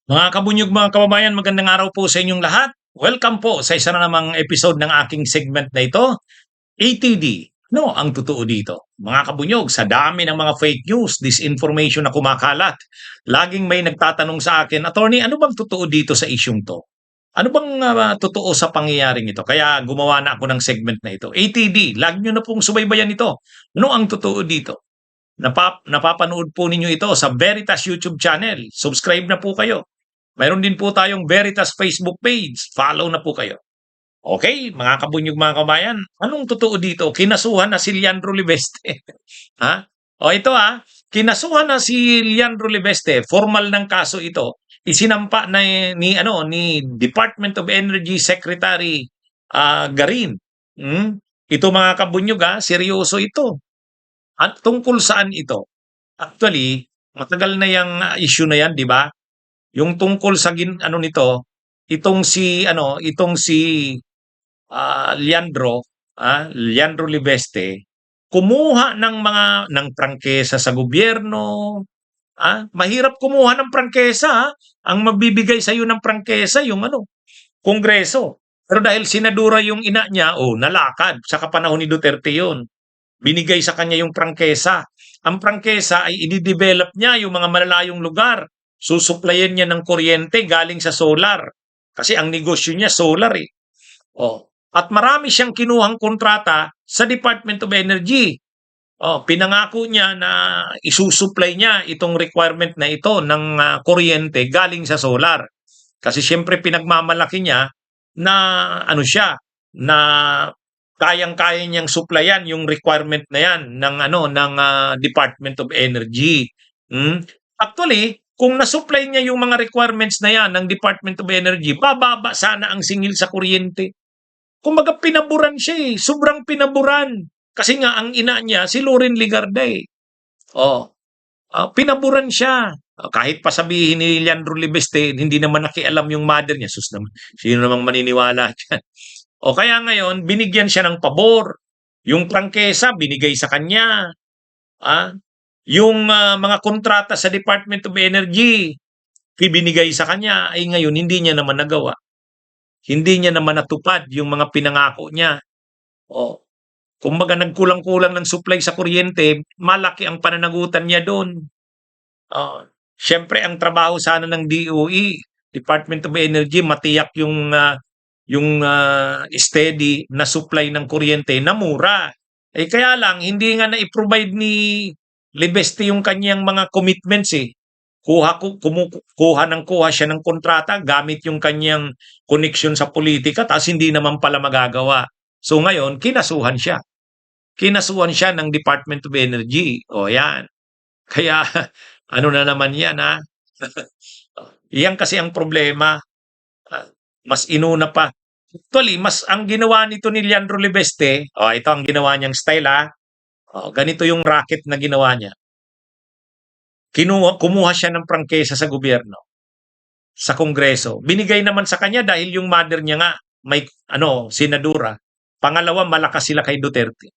Mga kabunyog, mga kababayan, magandang araw po sa inyong lahat. Welcome po sa isa na namang episode ng aking segment na ito, ATD. No, ang totoo dito. Mga kabunyog, sa dami ng mga fake news, disinformation na kumakalat, laging may nagtatanong sa akin, Attorney, ano bang totoo dito sa isyung to? Ano bang totoo sa pangyayaring ito? Kaya gumawa na ako ng segment na ito. ATD, lagi nyo na pong subaybayan ito. Ano ang totoo dito? Napapanood po ninyo ito sa Veritas YouTube channel. Subscribe na po kayo. Mayroon din po tayong Veritas Facebook page. Follow na po kayo. Okay, mga kabunyog, mga kabayan, anong totoo dito? Kinasuhan na si Leandro Libeste. Ha? O ito kinasuhan na si Leandro Libeste. Formal ng kaso ito. Isinampa na ni Department of Energy Secretary Garin. Ito mga kabunyog, seryoso ito. At tungkol saan ito? Actually, matagal na yung issue na yan, di ba? Yung tungkol sa ano nito, itong si Leandro Libeste, kumuha ng prangkesa sa gobyerno. Mahirap kumuha ng prangkesa. Ang magbibigay sa iyo ng prangkesa yung Kongreso. Pero dahil senadora yung ina niya, nalakad sa kapanahon ni Duterte yun. Binigay sa kanya yung prangkesa. Ang prangkesa ay i-develop niya yung mga malalayong lugar. Susuplayan niya ng kuryente galing sa solar. Kasi ang negosyo niya solar eh. At marami siyang kinuhang kontrata sa Department of Energy. Pinangako niya na isusupply niya itong requirement na ito ng kuryente galing sa solar. Kasi siyempre pinagmamalaki niya na na kayang-kaya niyang supplyan yung requirement na yan ng Department of Energy. Actually, kung nasupply niya yung mga requirements na yan ng Department of Energy, bababa sana ang singil sa kuryente. Kumbaga pinaburan siya eh. Sobrang pinaburan. Kasi nga ang ina niya si Loren Legarda eh. Pinaburan siya. Kahit pa sabihin ni Leandro Libeste, hindi naman nakialam yung mother niya. Sus naman, sino namang maniniwala dyan? Kaya ngayon, binigyan siya ng pabor. Yung prangkesa, binigay sa kanya. Yung mga kontrata sa Department of Energy, binigay sa kanya. Ay ngayon, hindi niya naman nagawa. Hindi niya naman natupad yung mga pinangako niya. Kumbaga nagkulang-kulang ng supply sa kuryente, malaki ang pananagutan niya doon. Siyempre ang trabaho sana ng DOE, Department of Energy, matiyak yung steady na supply ng kuryente na mura. Kaya lang, hindi nga na-provide ni Libeste yung kanyang mga commitments eh. Kuha siya ng kontrata gamit yung kanyang connection sa politika tapos hindi naman pala magagawa. So ngayon, kinasuhan siya. Kinasuhan siya ng Department of Energy. Yan. Kaya ano na naman yan Iyan kasi ang problema. Mas inuna pa. Actually, mas ang ginawa nito ni Leandro Libeste, ito ang ginawa niyang style ganito yung racket na ginawa niya. Kumuha siya ng prangkesa sa gobyerno, sa Kongreso. Binigay naman sa kanya dahil yung mother niya nga may senadora. Pangalawa, malakas sila kay Duterte.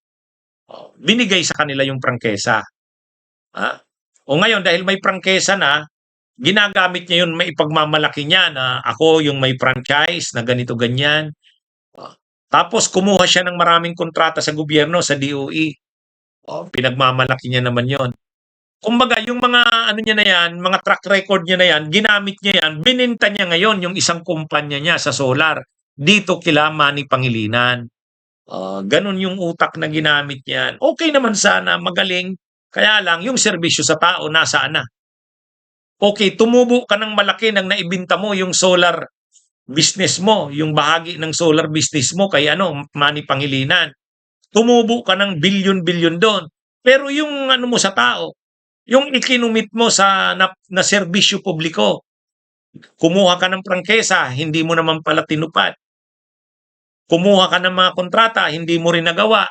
Binigay sa kanila yung prangkesa. Ngayon dahil may prangkesa na, ginagamit niya yun, may ipagmamalaki niya na ako yung may franchise na ganito ganyan. Tapos kumuha siya ng maraming kontrata sa gobyerno, sa DOE. Pinagmamalaki niya naman yon. Kumbaga, yung mga niya na yan, mga track record niya na yan, ginamit niya yan, bininta niya ngayon yung isang kumpanya niya sa solar dito kila Manny Pangilinan. Ganun yung utak na ginamit niyan. Okay naman sana, magaling. Kaya lang, yung serbisyo sa tao, nasaan na? Okay, tumubo ka ng malaki nang naibinta mo yung solar business mo, yung bahagi ng solar business mo kay Manny Pangilinan. Tumubo ka ng bilyon-bilyon doon. Pero yung mo sa tao, yung ikinumit mo na serbisyo publiko, kumuha ka ng prangkesa, hindi mo naman pala tinupad. Kumuha ka ng mga kontrata, hindi mo rin nagawa.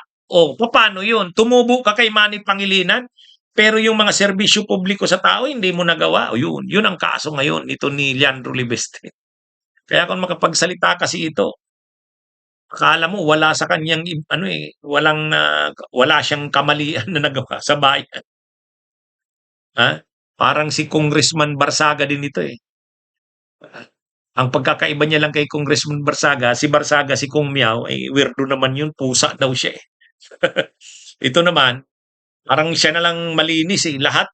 Paano yun? Tumubo ka kay Manny Pangilinan, pero yung mga serbisyo publiko sa tao, hindi mo nagawa. Yun ang kaso ngayon nito ni Leandro Libeste. Kaya kung makapagsalita kasi ito, akala mo wala sa kanyang wala siyang kamalian na nagawa sa bayan. Parang si Congressman Barsaga din ito eh. Ang pagkakaiba niya lang kay Congressman Barsaga, si Barsaga, si Kung Miao, eh, weirdo naman yun, pusa daw siya eh. Ito naman, parang siya na lang malinis eh. Lahat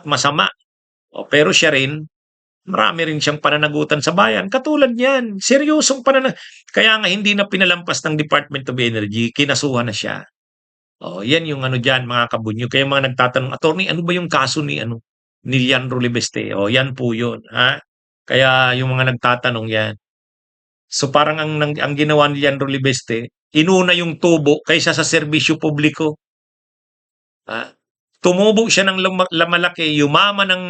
masama. O, pero siya rin, marami rin siyang pananagutan sa bayan. Katulad niyan, seryosong kaya nga hindi na pinalampas ng Department of Energy, kinasuhan na siya. Oh, yan yung ano diyan mga kabunyo. Kaya mga nagtatanong, attorney, ano ba yung kaso ni Lian Rolibeste? Oh, yan po 'yun, ha. Kaya yung mga nagtatanong yan. So parang ang ginawa ni Lian Rolibeste, inuna yung tubo kaysa sa serbisyo publiko. Ha? Tumubo siya ng malaki, yumaman ng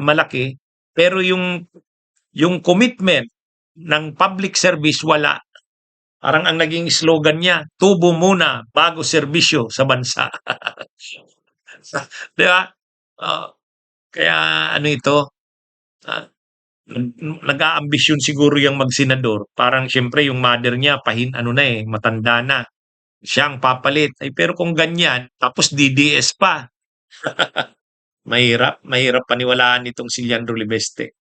malaki, pero yung commitment ng public service wala. Parang ang naging slogan niya, tubo muna bago serbisyo sa bansa. 'Di ba? Oo. Kaya ano ito, ah, nag-aambisyon siguro yung magsenador. Parang siyempre yung mother niya ano na eh, matanda na. Siya ang papalit. Ay, pero kung ganyan, tapos DDS pa, mahirap paniwalaan itong si Leandro Libeste.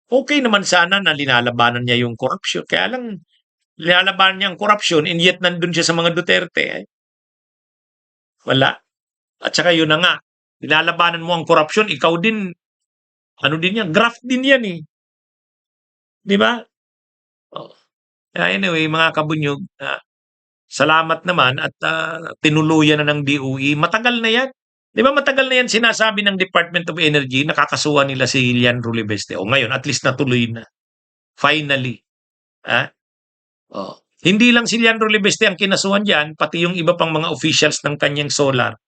Okay naman sana na linalabanan niya yung corruption. Kaya lang, linalabanan niya ang corruption and yet nandun siya sa mga Duterte. Ay, wala. At saka yun na nga, linalabanan mo ang corruption, ikaw din, ano din yan, graft din yan eh. Di ba? Oh. Anyway, mga kabunyog, salamat naman at tinuluyan na ng DOE. Matagal na yan. Di ba matagal na yan sinasabi ng Department of Energy, nakakasuhan nila si Lian Rolibeste. O ngayon, at least natuloy na. Finally. Ha? Oh. Hindi lang si Lian Rolibeste ang kinasuhan dyan, pati yung iba pang mga officials ng kanyang solar.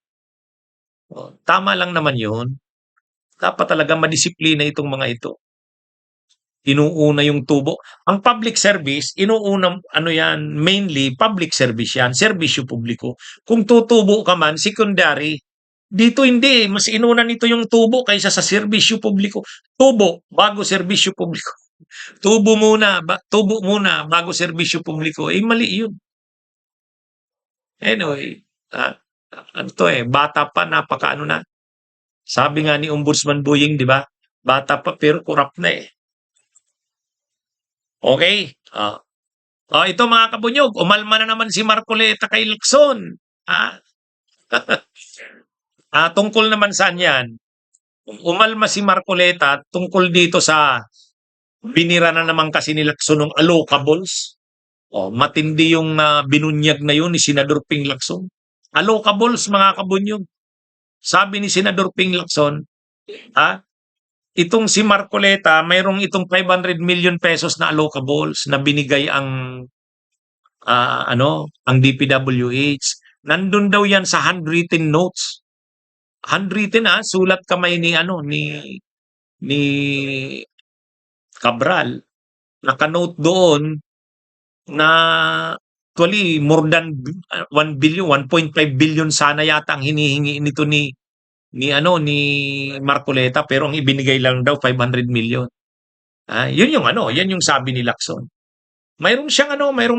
Oh. Tama lang naman yun. Dapat talaga madisiplina itong mga ito. Inuuna yung tubo. Ang public service, inuuna, ano yan, mainly public service yan, serbisyo publiko. Kung tutubo ka man, secondary, dito hindi, mas inuna nito yung tubo kaysa sa serbisyo publiko. Tubo, bago serbisyo publiko. Tubo muna, bago serbisyo publiko. Eh, mali yun. Anyway, ano to eh, bata pa, napakaano na. Sabi nga ni Ombudsman Buying, di ba? Bata pa pero corrupt na eh. Okay. Ito mga kabunyog, umalma na naman si Marcoleta kay Lacson. Tungkol naman saan yan? Umalma si Marcoleta tungkol dito sa binira na naman kasi ni Lacson ng allocables. Matindi yung binunyag na yun ni Senador Ping Lacson. Allocables mga kabunyog. Sabi ni Senador Ping Lacson, itong si Marcoleta, mayroong itong 500 million pesos na allocables na binigay ang DPWH. Nandun daw yan sa handwritten notes. Handwritten sulat kamay ni Cabral. Naka-note doon na actually more than 1 billion, 1.5 billion sana yata ang hinihingi nito ni Marcoleta pero ang ibinigay lang daw 500 million. Yan yung sabi ni Lacson. Mayroong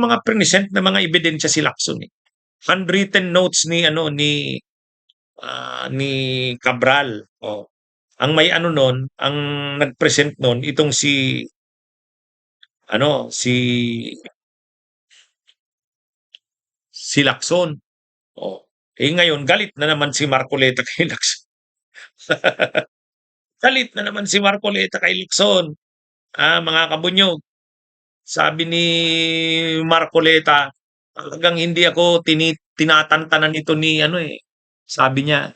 mga present na mga ebidensya si Lacson eh. Handwritten notes ni Cabral. Ang may ang nag-present noon itong si Lacson. Ngayon galit na naman si Marcoleta kay Lacson. Galit na naman si Marcoleta kay Lacson. Mga kabunyog. Sabi ni Marcoleta, talagang hindi ako tinatantanan ito ni sabi niya,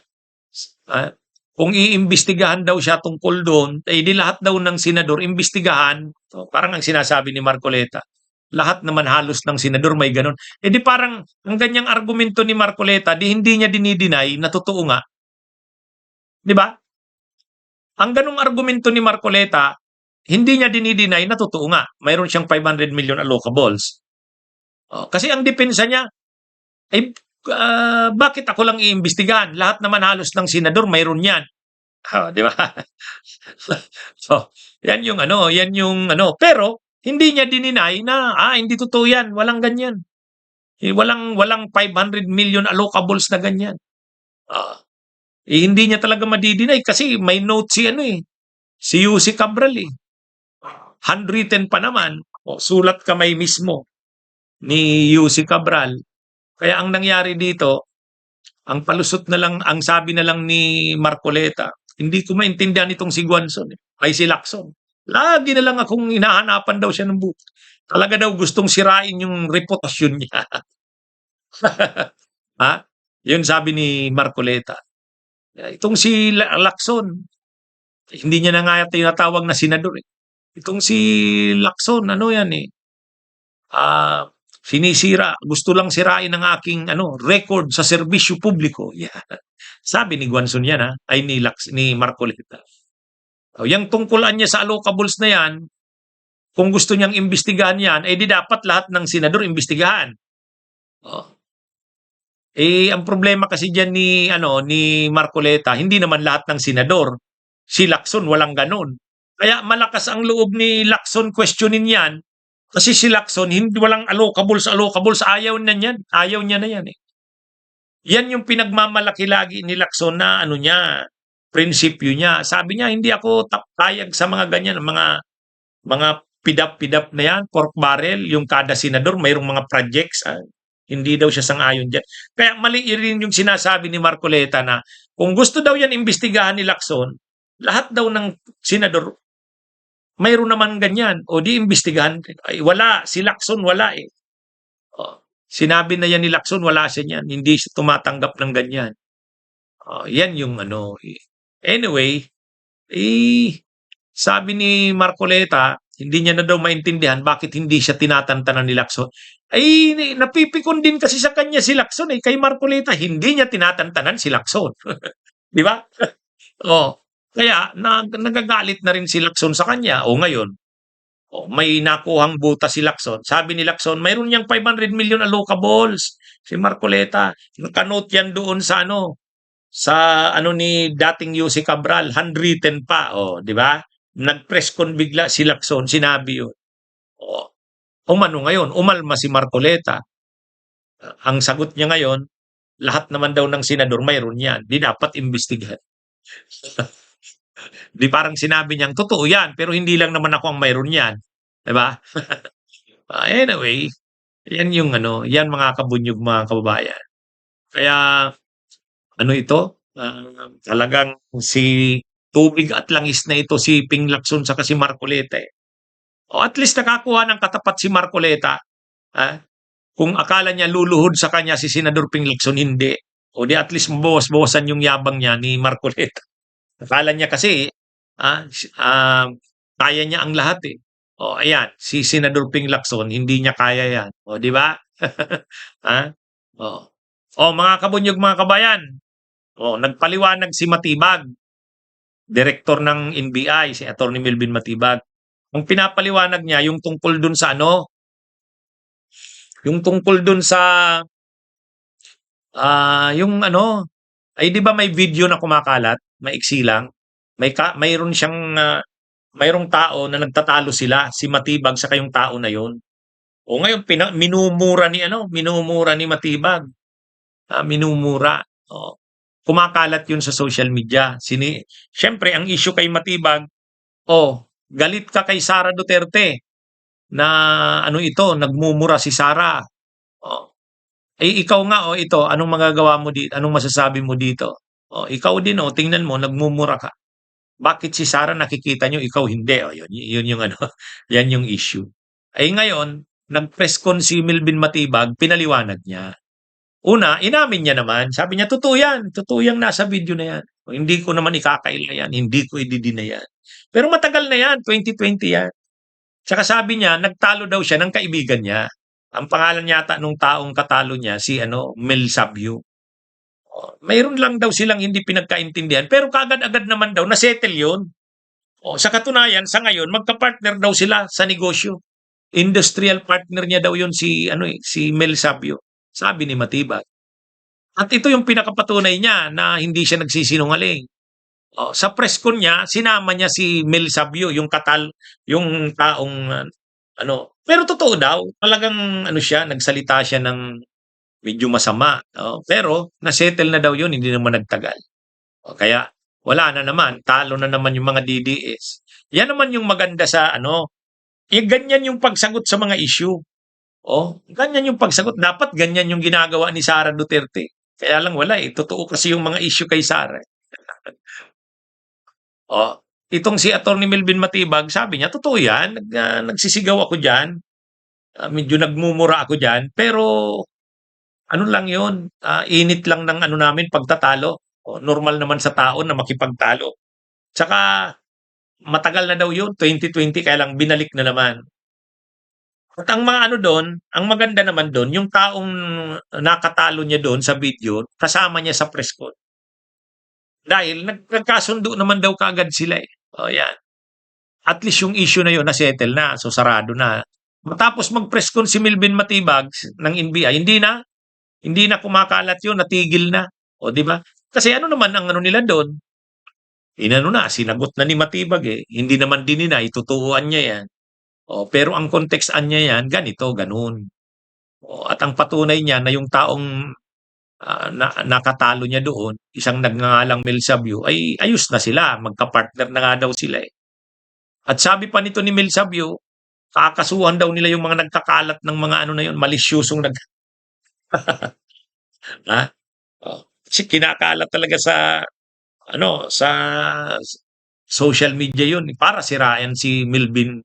kung iimbestigahan daw siya tungkol doon, di lahat daw ng senador imbestigahan. Parang ang sinasabi ni Marcoleta, lahat naman halos ng senador may ganun. Di parang ang ganyang argumento ni Marcoleta, hindi niya dinideny na totoo nga. Di ba? Ang ganung argumento ni Marcoleta, hindi niya dinideny na totoo nga. Mayroon siyang 500 million allocables. Kasi ang depensa niya, bakit ako lang iimbestigahan? Lahat naman halos ng senador mayroon yan. Di ba? So, yan yung pero hindi niya dininay na hindi totoo yan, walang ganyan. Walang 500 million allocables na ganyan. Hindi niya talaga madidinay kasi may note si si Yussi Cabral eh. handwritten pa naman, sulat kamay mismo ni UC Cabral. Kaya ang nangyari dito, ang palusot na lang, ang sabi na lang ni Marcoleta, hindi ko maintindihan itong si Guanzon, ay si Lacson. Lagi na lang akong hinahanapan daw siya ng buko. Talaga daw gustong sirain yung reputasyon niya. Ha? Yun sabi ni Marcoleta. Itong si Lacson, hindi niya na nga tinatawag na senador eh. Itong si Lacson, ano yan eh, sinisira, gusto lang sirain ang aking record sa serbisyo publiko. Yeah. Sabi ni Guanzon yan ay ni Marcoleta. Yung tungkulan niya sa allocables na yan, kung gusto niyang imbestigahan yan, di dapat lahat ng senador imbestigahan. Oh. Ang problema kasi diyan ni Marcoleta, hindi naman lahat ng senador. Si Lacson walang ganon. Kaya malakas ang loob ni Lacson questionin yan. Kasi si Lacson, hindi walang allocables, ayaw niya yan. Ayaw niya na yan eh. Yan yung pinagmamalaki lagi ni Lacson na prinsipyo niya. Sabi niya, hindi ako payag sa mga ganyan, mga pidap-pidap na yan, pork barrel, yung kada senador, mayroong mga projects. Hindi daw siya sang-ayon dyan. Kaya mali rin yung sinasabi ni Marcoleta na kung gusto daw yan imbestigahan ni Lacson, lahat daw ng senador, mayroon naman ganyan. O di imbestigahan. Ay, wala. Si Lacson wala eh. Sinabi na yan ni Lacson, wala siya niyan. Hindi siya tumatanggap ng ganyan. Yan yung Anyway, sabi ni Marcoleta, hindi niya na daw maintindihan bakit hindi siya tinatantanan ni Lacson. Napipikon din kasi sa kanya si Lacson eh. Kay Marcoleta, hindi niya tinatantanan si Lacson. Di ba? Kaya nagagalit na rin si Lacson sa kanya. Ngayon, may nakuhang buta si Lacson. Sabi ni Lacson, mayroon niyang 500 million allocables. Si Marcoleta, nakanote yan doon sa ni dating UC Cabral, handwritten pa, di ba? Nag-press con bigla si Lacson, sinabi yun. Umano ngayon, umalma si Marcoleta. Ang sagot niya ngayon, lahat naman daw ng senador mayroon yan. Di dapat imbestigahan. Di parang sinabi niyang, totoo yan, pero hindi lang naman ako ang mayroon yan. Diba? Anyway, yan yung yan mga kabunyog, mga kababayan. Kaya, ito? Talagang si tubig at langis na ito si Ping Lacson sa si Marcoleta eh. At least nakakuha ng katapat si Marcoleta. Kung akala niya luluhod sa kanya si Senador Ping Lacson, hindi. O di at least mabawas-bawasan yung yabang niya ni Marcoleta. Akala niya kasi, kaya niya ang lahat eh. Ayan, si Senador Ping Lacson, hindi niya kaya yan. Di ba? Mga kabunyog, mga kabayan. Nagpaliwanag si Matibag, direktor ng NBI, si Atty. Melvin Matibag. Ang pinapaliwanag niya, yung tungkol dun sa yung tungkol dun sa di ba may video na kumakalat, maiksi lang. Mayroon siyang mayroong tao na nagtatalo sila, si Matibag sa yung tao na yon. Ngayon minumura ni Matibag. Minumura. Kumakalat yun sa social media. Siyempre, ang issue kay Matibag, galit ka kay Sara Duterte na nagmumura si Sara. Ikaw nga, ito, anong magagawa mo dito? Anong masasabi mo dito? Ikaw din, tingnan mo, nagmumura ka. Bakit si Sara nakikita nyo, ikaw hindi? Yun yung yan yung issue. Ngayon, nag-press con si Melvin Matibag, pinaliwanag niya. Una, inamin niya naman. Sabi niya, totoo yan. Totoo yung nasa video na yan. Hindi ko naman ikakaila yan. Hindi ko ididina yan. Pero matagal na yan. 2020 yan. Tsaka sabi niya, nagtalo daw siya ng kaibigan niya. Ang pangalan yata nung taong katalo niya, si Mel Sabio. Mayroon lang daw silang hindi pinagkaintindihan. Pero kaagad-agad naman daw, nasettle yun. Sa katunayan, sa ngayon, magka-partner daw sila sa negosyo. Industrial partner niya daw yun si Mel Sabio. Sabi ni Matibag. At ito yung pinakapatunay niya na hindi siya nagsisinungaling. Sa press con niya, sinama niya si Mel Sabio, yung taong Pero totoo daw, talagang siya, nagsalita siya ng medyo masama. Pero nasettle na daw yun, hindi naman nagtagal. Kaya wala na naman, talo na naman yung mga DDS. Yan naman yung maganda sa Ganyan yung pagsagot sa mga issue. Oh, ganyan yung pagsagot. Dapat ganyan yung ginagawa ni Sara Duterte. Kaya lang wala eh. Totoo kasi yung mga issue kay Sara. Oh, itong si Attorney Melvin Matibag, sabi niya, totoo yan. Nagsisigaw ako dyan. Medyo nagmumura ako dyan. Pero ano lang yun, init lang ng ano namin pagtatalo. Oh, normal naman sa tao na makipagtalo. Tsaka matagal na daw yun, 2020, kaya lang binalik na naman. At ang mga ano do'n, ang maganda naman do'n, yung taong nakatalo niya do'n sa video, kasama niya sa press con. Dahil nagkasundo naman daw kaagad sila eh. O yan. At least yung issue na yun na-settle na. So sarado na. Matapos mag-press con si Melvin Matibag ng NBI, hindi na kumakalat yun, natigil na. O di ba? Kasi ano naman ang ano nila do'n? Inano na, sinagot na ni Matibag eh. Hindi naman dininay, tutuuan niya yan. O, pero ang kontekstan niya yan, ganito, ganun. O, at ang patunay niya na yung taong nakatalo niya doon, isang nagngangalang Mel Sabio, ay ayos na sila. Magka-partner na nga daw sila eh. At sabi pa nito ni Mel Sabio, kakasuhan daw nila yung mga nagkakalat ng mga ano na yun, malisyusong ha? Oh. Kasi kinakalat talaga sa sa social media yun para sirain si Melvin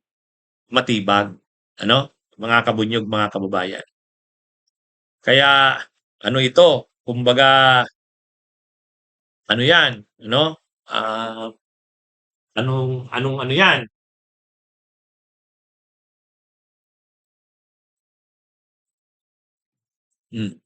Matibag. Ano? Mga kabunyog, mga kababayan. Kaya ano ito, kumbaga ano 'yan, ano? Ah, anong anong ano 'yan? Hmm.